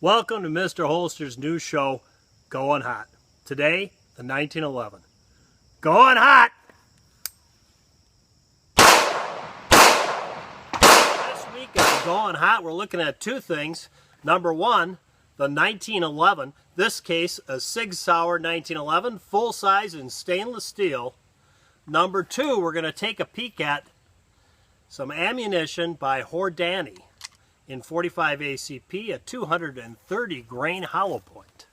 Welcome to Mr. Holster's new show, Going Hot. Today, the 1911. Going Hot! This week on Going Hot, we're looking at two things. Number one, the 1911. This case, a Sig Sauer 1911, full size in stainless steel. Number two, we're going to take a peek at some ammunition by Hornady in 45 ACP at 230 grain hollow point.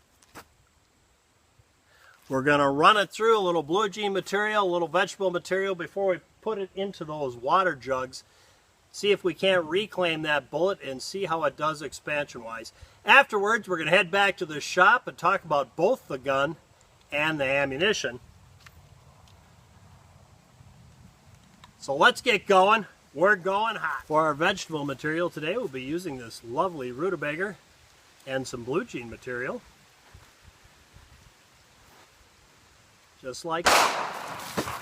We're going to run it through a little blue jean material, a little vegetable material before we put it into those water jugs. See if we can't reclaim that bullet and see how it does expansion-wise. Afterwards, we're going to head back to the shop and talk about both the gun and the ammunition. So let's get going. We're going hot. For our vegetable material today, we'll be using this lovely rutabaga and some blue jean material. Just like that.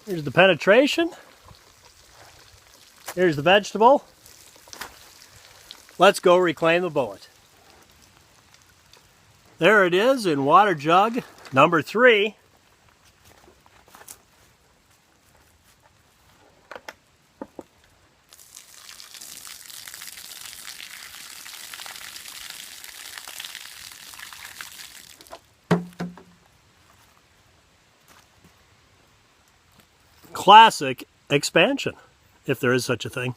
Here's the penetration. Here's the vegetable. Let's go reclaim the bullet. There it is in water jug number 3. Classic expansion, if there is such a thing.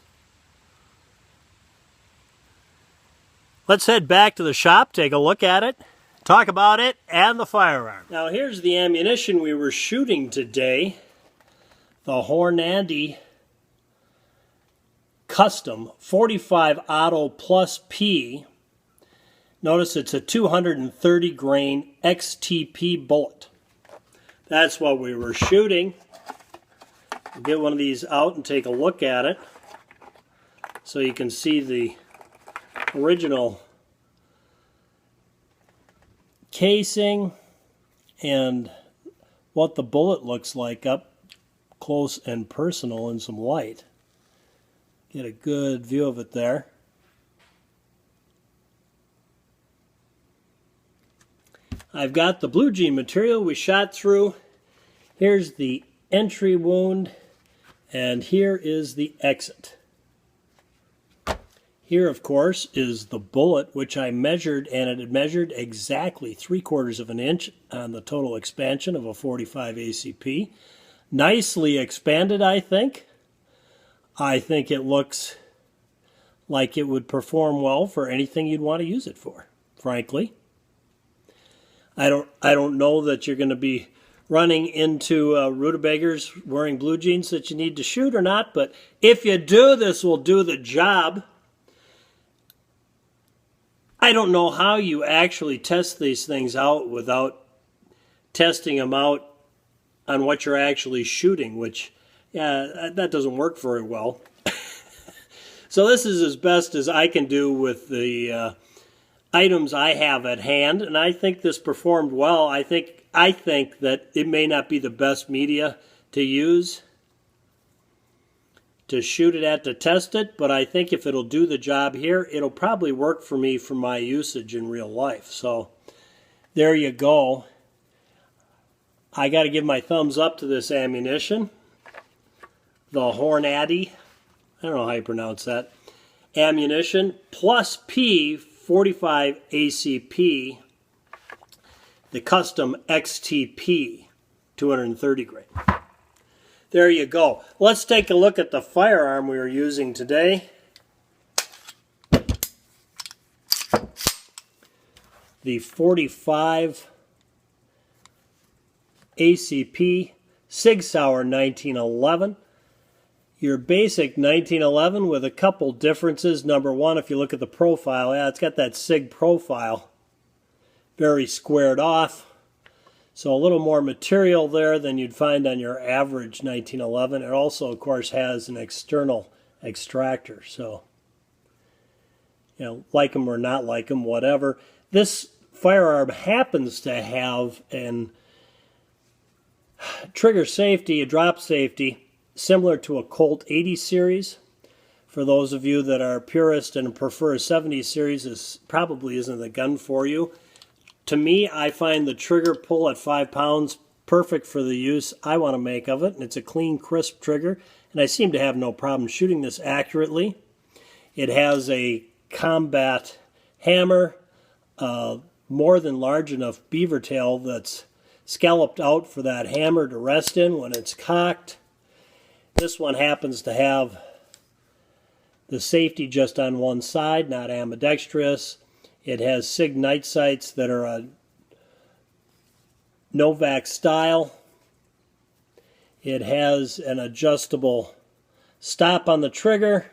Let's head back to the shop, take a look at it, talk about it, and the firearm. Now here's the ammunition we were shooting today. The Hornady Custom 45 Auto Plus P. Notice it's a 230 grain XTP bullet. That's what we were shooting. We'll get one of these out and take a look at it so you can see the original casing and what the bullet looks like up close and personal in some light. Get a good view of it there. I've got the blue jean material we shot through. Here's the entry wound. And here is the exit. Here, of course, is the bullet, which I measured, and it had measured exactly 3/4 of an inch on the total expansion of a 45 ACP. Nicely expanded, I think. I think it looks like it would perform well for anything you'd want to use it for, frankly. I don't know that you're going to be running into rutabagas wearing blue jeans that you need to shoot or not, but if you do, this will do the job. I don't know how you actually test these things out without testing them out on what you're actually shooting, which, yeah, that doesn't work very well. So this is as best as I can do with the items I have at hand, and I think this performed well. I think that it may not be the best media to use to shoot it at to test it, but I think if it'll do the job here, it'll probably work for me for my usage in real life. So there you go. I got to give my thumbs up to this ammunition. The Hornady, I don't know how you pronounce that, ammunition plus P 45 ACP. The Custom XTP 230 grain. There you go. Let's take a look at the firearm we were using today. The 45 ACP Sig Sauer 1911. Your basic 1911 with a couple differences. Number one, if you look at the profile, yeah, it's got that SIG profile. Very squared off, so a little more material there than you'd find on your average 1911. It also, of course, has an external extractor, so, you know, like them or not like them, whatever. This firearm happens to have an trigger safety, a drop safety, similar to a Colt 80 series. For those of you that are purist and prefer a 70 series, this probably isn't the gun for you. To me, I find the trigger pull at 5 pounds perfect for the use I want to make of it. And it's a clean, crisp trigger, and I seem to have no problem shooting this accurately. It has a combat hammer, more than large enough beaver tail that's scalloped out for that hammer to rest in when it's cocked. This one happens to have the safety just on one side, not ambidextrous. It has SIG night sights that are a Novak style. It has an adjustable stop on the trigger.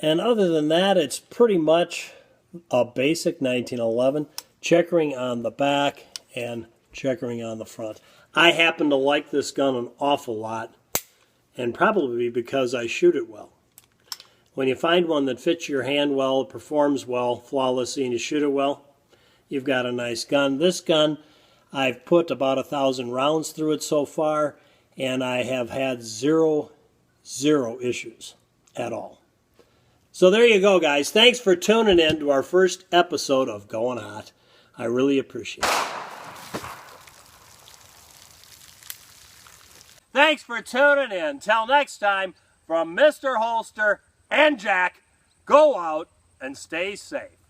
And other than that, it's pretty much a basic 1911, checkering on the back and checkering on the front. I happen to like this gun an awful lot, and probably because I shoot it well. When you find one that fits your hand well, performs well, flawlessly, and you shoot it well, you've got a nice gun. This gun, I've put about 1,000 rounds through it so far, and I have had zero issues at all. So there you go, guys. Thanks for tuning in to our first episode of Going Hot. I really appreciate it. Thanks for tuning in. Till next time, from Mr. Holster and Jack, go out and stay safe.